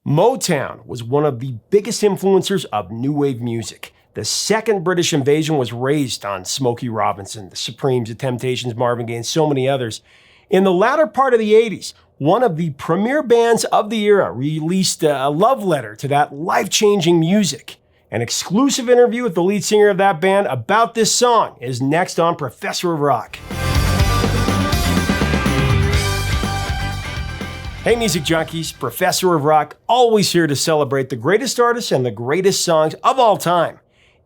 Motown was one of the biggest influencers of new wave music. The second British invasion was raised on Smokey Robinson, the Supremes, the Temptations, Marvin Gaye, and so many others. In the latter part of the 80s, one of the premier bands of the era released a love letter to that life-changing music. An exclusive interview with the lead singer of that band about this song is next on Professor of Rock. Hey music junkies, Professor of Rock, always here to celebrate the greatest artists and the greatest songs of all time.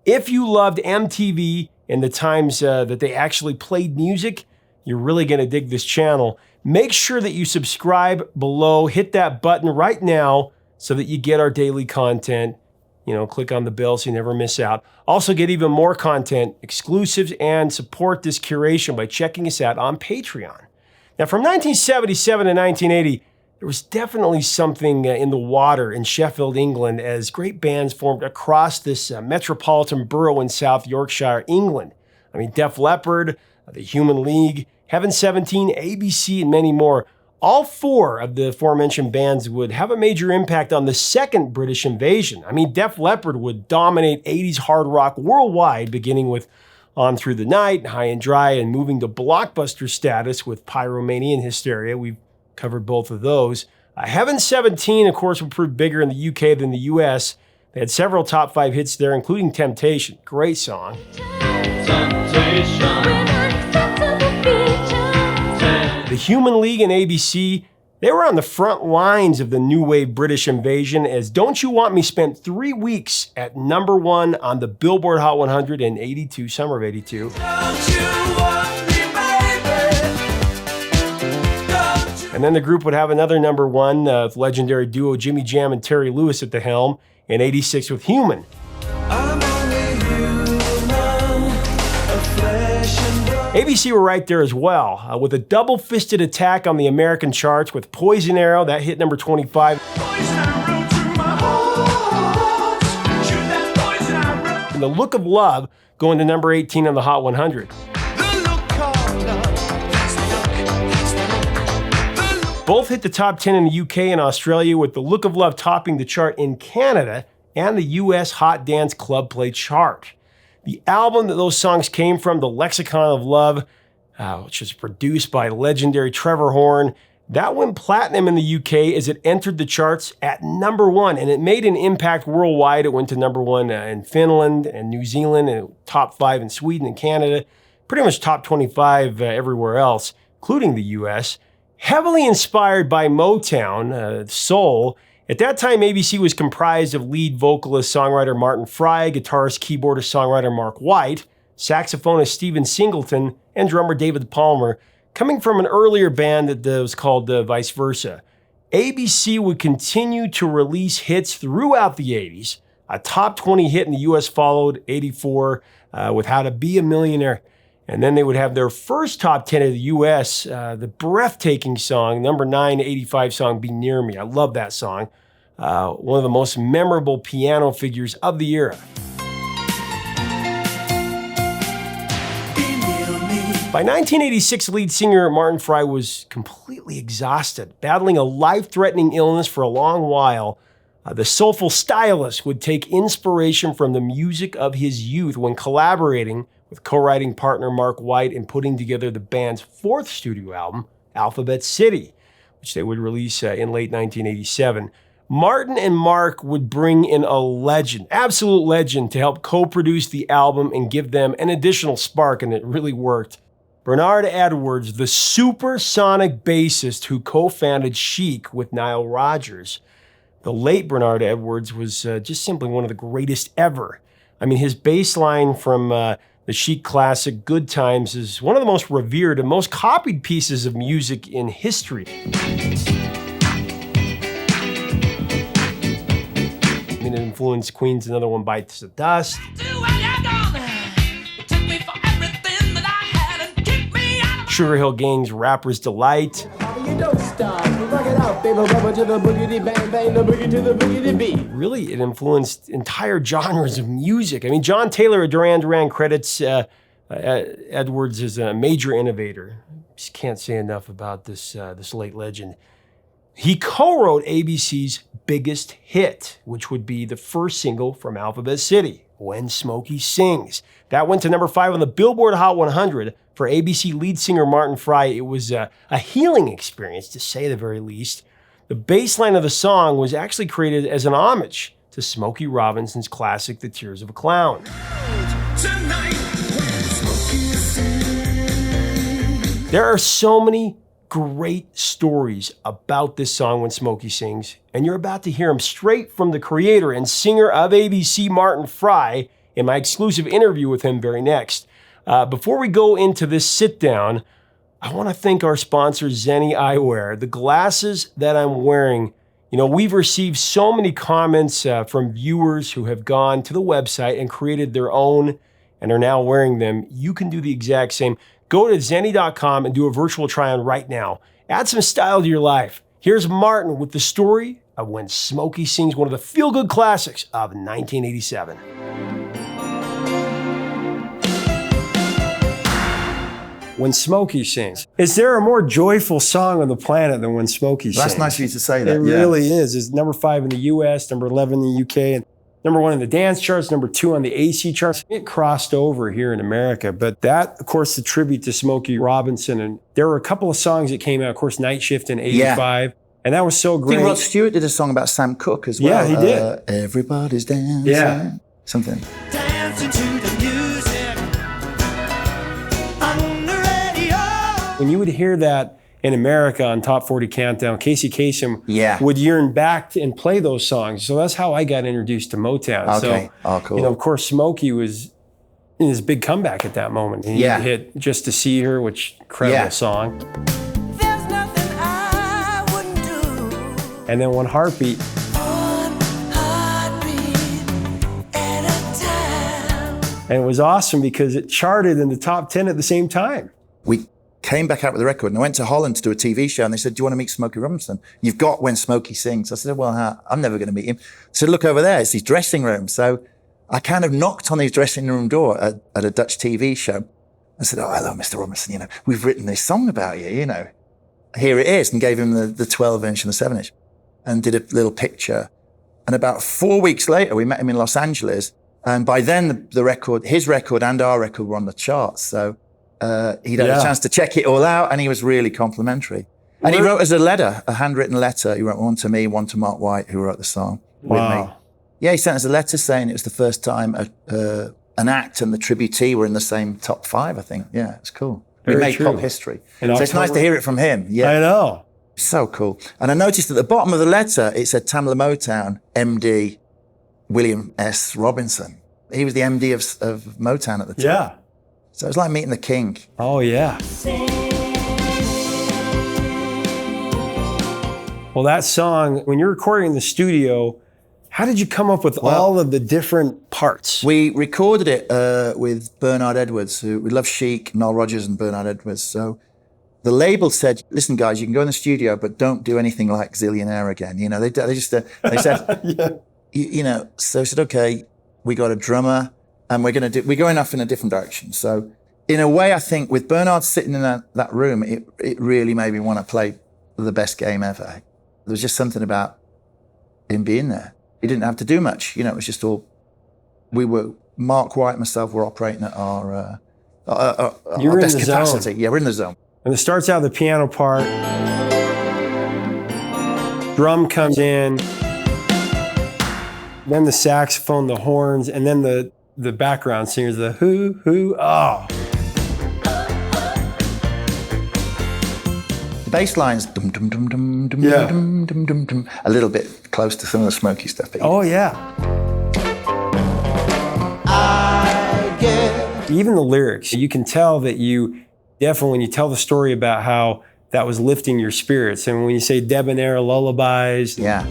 If you loved MTV in the times that they actually played music, you're really going to dig this channel. Make sure that you subscribe below, hit that button right now so that you get our daily content. Click on the bell so you never miss out. Also get even more content, exclusives, and support this curation by checking us out on Patreon. Now from 1977 to 1980, there was definitely something in the water in Sheffield, England, as great bands formed across this metropolitan borough in South Yorkshire, England. Def Leppard, The Human League, Heaven 17, ABC, and many more. All four of the aforementioned bands would have a major impact on the second British invasion. Def Leppard would dominate 80s hard rock worldwide, beginning with On Through the Night, High and Dry, and moving to blockbuster status with Pyromania and Hysteria. We've covered both of those. Heaven 17, of course, would prove bigger in the UK than the US. They had several top 5 hits there, including Temptation. Great song. The Human League and ABC, they were on the front lines of the new wave British invasion, as Don't You Want Me spent 3 weeks at number 1 on the Billboard Hot 100 in 82, summer of 82. And then the group would have another number 1 with legendary duo Jimmy Jam and Terry Lewis at the helm in 86 with Human. ABC were right there as well, with a double-fisted attack on the American charts with Poison Arrow, that hit number 25. And The Look of Love going to number 18 on the Hot 100. Both hit the top 10 in the UK and Australia, with The Look of Love topping the chart in Canada and the US Hot Dance Club Play chart. The album that those songs came from, The Lexicon of Love, which was produced by legendary Trevor Horn, that went platinum in the UK as it entered the charts at number 1, and it made an impact worldwide. It went to number 1 in Finland and New Zealand, and top 5 in Sweden and Canada, pretty much top 25 everywhere else, including the US. Heavily inspired by Motown, soul, at that time ABC was comprised of lead vocalist songwriter Martin Fry, guitarist keyboardist songwriter Mark White, saxophonist Stephen Singleton, and drummer David Palmer, coming from an earlier band that was called Vice Versa. ABC would continue to release hits throughout the 80s. A top 20 hit in the US followed, 84, with How to Be a Millionaire. And then they would have their first top 10 of the US, the breathtaking song, number 9, 85 song, Be Near Me. I love that song. One of the most memorable piano figures of the era. By 1986, lead singer Martin Fry was completely exhausted, battling a life-threatening illness for a long while. The soulful stylist would take inspiration from the music of his youth when collaborating with co-writing partner Mark White in putting together the band's 4th studio album, Alphabet City, which they would release in late 1987. Martin and Mark would bring in a legend, absolute legend, to help co-produce the album and give them an additional spark, and it really worked. Bernard Edwards, the supersonic bassist who co-founded Chic with Nile Rodgers. The late Bernard Edwards was just simply one of the greatest ever. His bass line from the Chic classic Good Times is one of the most revered and most copied pieces of music in history. It influenced Queen's Another One Bites the Dust. Sugar Hill Gang's Rapper's Delight. Really, it influenced entire genres of music. John Taylor of Duran Duran credits Edwards as a major innovator. Just can't say enough about this late legend. He co-wrote ABC's biggest hit, which would be the first single from Alphabet City, When Smokey Sings. That went to number 5 on the Billboard Hot 100. For ABC lead singer Martin Fry, it was a healing experience, to say the very least. The bass line of the song was actually created as an homage to Smokey Robinson's classic, The Tears of a Clown. There are so many great stories about this song, When Smokey Sings, and you're about to hear them straight from the creator and singer of ABC, Martin Fry, in my exclusive interview with him very next. Before we go into this sit-down, I want to thank our sponsor, Zenni Eyewear. The glasses that I'm wearing, we've received so many comments from viewers who have gone to the website and created their own and are now wearing them. You can do the exact same. Go to Zenni.com and do a virtual try-on right now. Add some style to your life. Here's Martin with the story of When Smokey Sings, one of the feel-good classics of 1987. When Smokey Sings. Is there a more joyful song on the planet than When Smokey Sings? That's nice of you to say that. It really is. It's number 5 in the US, number 11 in the UK, and number 1 in the dance charts, number 2 on the AC charts. It crossed over here in America, but that, of course, a tribute to Smokey Robinson. And there were a couple of songs that came out, of course, Night Shift in 85. And that was so great. I think Rod Stewart did a song about Sam Cooke as well. Yeah, he did. Everybody's dancing. Yeah. Something. Dancing to the music on the radio. When you would hear that in America on Top 40 Countdown, Casey Kasem would yearn back and play those songs. So that's how I got introduced to Motown. Okay. So, cool. Of course, Smokey was in his big comeback at that moment. He hit Just to See Her, which incredible song. There's nothing I wouldn't do. And then One Heartbeat. One heartbeat at a time. And it was awesome because it charted in the top 10 at the same time. We came back out with the record and I went to Holland to do a TV show and they said, do you want to meet Smokey Robinson? You've got When Smokey Sings. I said, well, I'm never going to meet him. I said, look over there, it's his dressing room. So I kind of knocked on his dressing room door at a Dutch TV show. I said, oh, hello, Mr. Robinson, we've written this song about you, Here it is, and gave him the 12-inch and the 7-inch and did a little picture. And about 4 weeks later, we met him in Los Angeles. And by then the record, his record and our record were on the charts. So he'd had a chance to check it all out, and he was really complimentary. And he wrote us a handwritten letter. He wrote one to me, one to Mark White, who wrote the song with me. Yeah, he sent us a letter saying it was the first time an act and the tributee were in the same top 5, I think. Yeah, it's cool. We made pop history. So it's nice to hear it from him. Yeah, I know. So cool. And I noticed at the bottom of the letter, it said Tamla Motown, MD, William S. Robinson. He was the MD of Motown at the time. Yeah. So it was like meeting the king. Oh, yeah. Well, that song, when you're recording in the studio, how did you come up with all of the different parts? We recorded it with Bernard Edwards, who we love Chic, Nile Rodgers and Bernard Edwards. So the label said, listen, guys, you can go in the studio, but don't do anything like Zillionaire again. They just said, so I said, okay, we got a drummer. And we're going off in a different direction. So in a way, I think with Bernard sitting in that room, it really made me want to play the best game ever. There was just something about him being there. He didn't have to do much. It was just all, Mark White and myself were operating at our best capacity. Yeah, we're in the zone. And it starts out the piano part. Drum comes in. Then the saxophone, the horns, and then the background singers, the oh. The bass line's dum dum dum dum dum dum dum dum dum, a little bit close to some of the Smokey stuff. Oh yeah. Even the lyrics, you can tell that you definitely, when you tell the story about how that was lifting your spirits, and when you say debonair lullabies, Debonair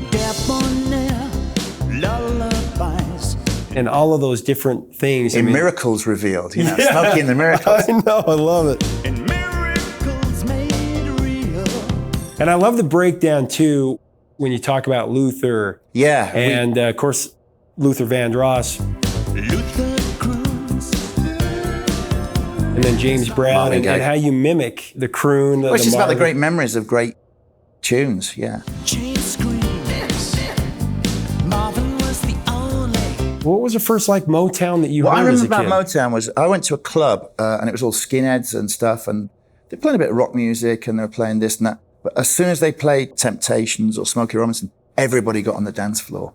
lullabies. And all of those different things. Miracles revealed, Smokey and the Miracles. I know, I love it. And miracles made real. And I love the breakdown too, when you talk about Luther. Yeah. And of course, Luther Vandross. Luther Cruz. And then James Brown, and how you mimic the croon. It's just about the great memories of great tunes, yeah. Chain screams. Marvin was the only. What was the first like Motown that you What I heard as a remember kid? about Motown was I went to a club and it was all skinheads and stuff, and they're playing a bit of rock music and they were playing this and that. But as soon as they played Temptations or Smokey Robinson, everybody got on the dance floor.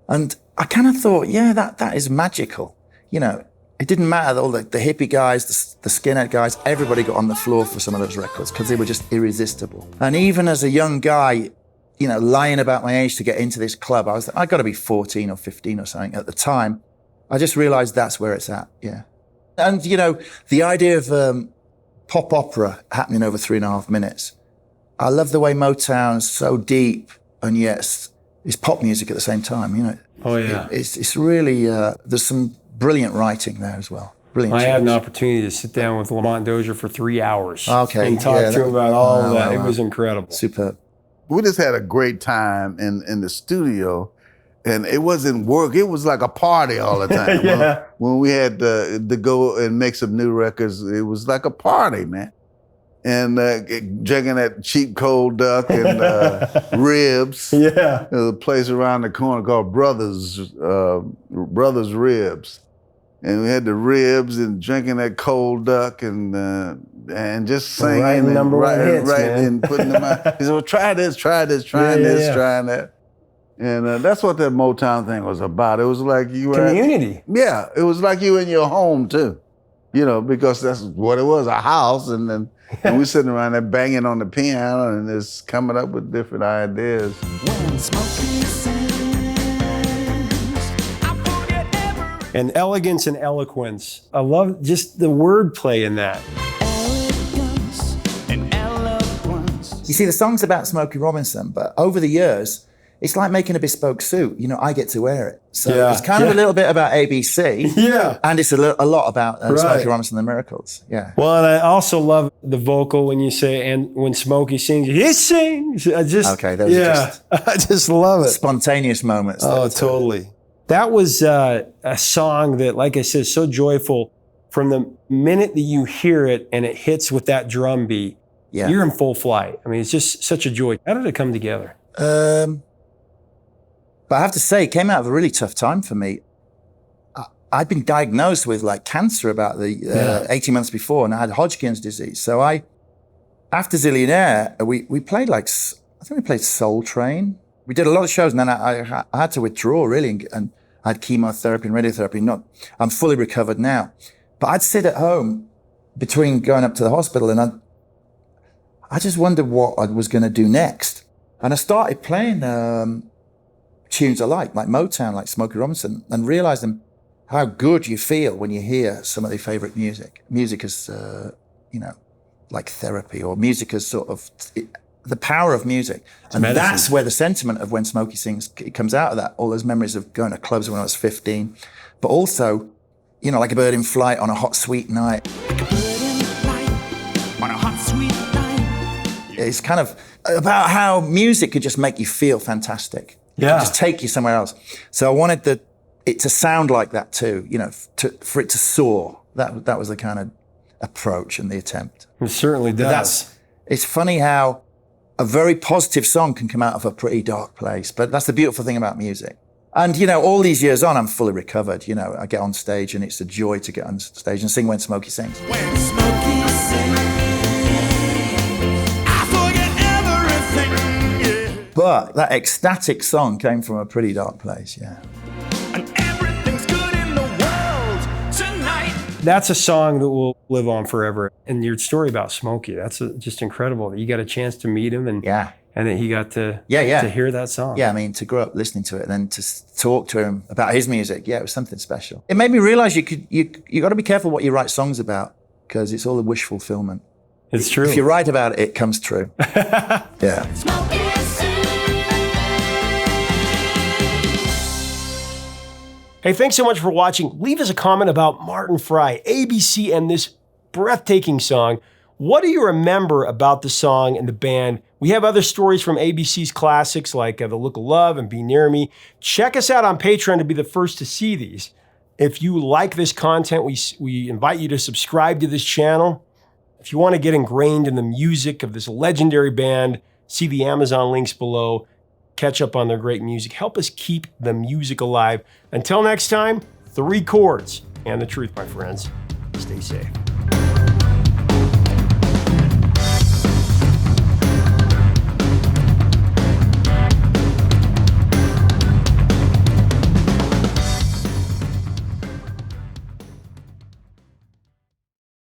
And I kind of thought, yeah, that is magical. You know, it didn't matter, all the hippie guys, the skinhead guys, everybody got on the floor for some of those records because they were just irresistible. And even as a young guy, you know, lying about my age to get into this club, I got to be 14 or 15 or something at the time. I just realized that's where it's at, yeah. And, you know, the idea of pop opera happening over 3.5 minutes. I love the way Motown's so deep and yet it's pop music at the same time, you know. Oh, yeah. It's really, there's some brilliant writing there as well. Brilliant. I had an tunes. opportunity to sit down with Lamont Dozier for 3 hours Okay, and talk yeah, to him about all of that. wow. It was incredible. Superb. We just had a great time in the studio, and it wasn't work. It was like a party all the time. Yeah. When we had to go and make some new records, it was like a party, man. And drinking that cheap cold duck and ribs. Yeah. There's a place around the corner called Brothers Ribs. And we had the ribs and drinking that cold duck and just singing Writing and number one writing, hits, man. and putting them out. He said, well, try this, trying Yeah. that. And that's what that Motown thing was about. It was like you were Community. yeah, it was like you in your home too. You know, because that's what it was, a house, and we sitting around there banging on the piano and just coming up with different ideas. When Smokey sings, I forget every And elegance and eloquence. I love just the wordplay in that. elegance and eloquence. You see, the song's about Smokey Robinson, but over the years, it's like making a bespoke suit. You know, I get to wear it. So Yeah, it's kind of yeah. a little bit about ABC. Yeah. And it's a lot about Right. Smokey Robinson and the Miracles. Yeah. Well, and I also love the vocal when you say, and when Smokey sings, he sings. I just, Okay, those are yeah, I just love it. Spontaneous moments. Oh, that, totally. That was a song that, like I said, is so joyful. From the minute that you hear it and it hits with that drum beat, Yeah. you're in full flight. I mean, it's just such a joy. How did it come together? But I have to say, it came out of a really tough time for me. I'd been diagnosed with like cancer about 18 months before, and I had Hodgkin's disease. So after Zillionaire, we played I think we played Soul Train. We did a lot of shows, and then I had to withdraw really, and I had chemotherapy and radiotherapy. I'm fully recovered now, but I'd sit at home between going up to the hospital, and I just wondered what I was going to do next. And I started playing tunes I like Motown, like Smokey Robinson, and realizing how good you feel when you hear some of your favorite music. Music as, like therapy, or music as sort of the power of music. And medicine. that's where the sentiment of When Smokey Sings, it comes out of that. All those memories of going to clubs when I was 15, but also, you know, like a bird in flight on a hot, sweet night. Bird in flight on a hot, sweet night. It's kind of about how music could just make you feel fantastic. Yeah. Just take you somewhere else. So I wanted it to sound like that too, you know, for it to soar. That was the kind of approach and the attempt. It certainly does. It's funny how a very positive song can come out of a pretty dark place, but that's the beautiful thing about music. And, you know, all these years on, I'm fully recovered. You know, I get on stage and it's a joy to get on stage and sing When Smokey Sings. When Smokey sings, I forget everything. Yeah. But that ecstatic song came from a pretty dark place, yeah. And everything's good in the world tonight. That's a song that will live on forever. And your story about Smokey, that's just incredible that you got a chance to meet him and Yeah. and that he got to Yeah. to hear that song. Yeah, I mean, to grow up listening to it and then to talk to him about his music, yeah, it was something special. It made me realize you got to be careful what you write songs about, because it's all a wish fulfillment. It's true. If you write about it, it comes true. Yeah. Smokey sings. Hey, thanks so much for watching. Leave us a comment about Martin Fry, ABC, and this breathtaking song. What do you remember about the song and the band? We have other stories from ABC's classics like The Look of Love and Be Near Me. Check us out on Patreon to be the first to see these. If you like this content, we invite you to subscribe to this channel. If you want to get ingrained in the music of this legendary band, See the Amazon links below. Catch up on their great music. Help us keep the music alive. Until next time, 3 chords and the truth, my friends. Stay safe.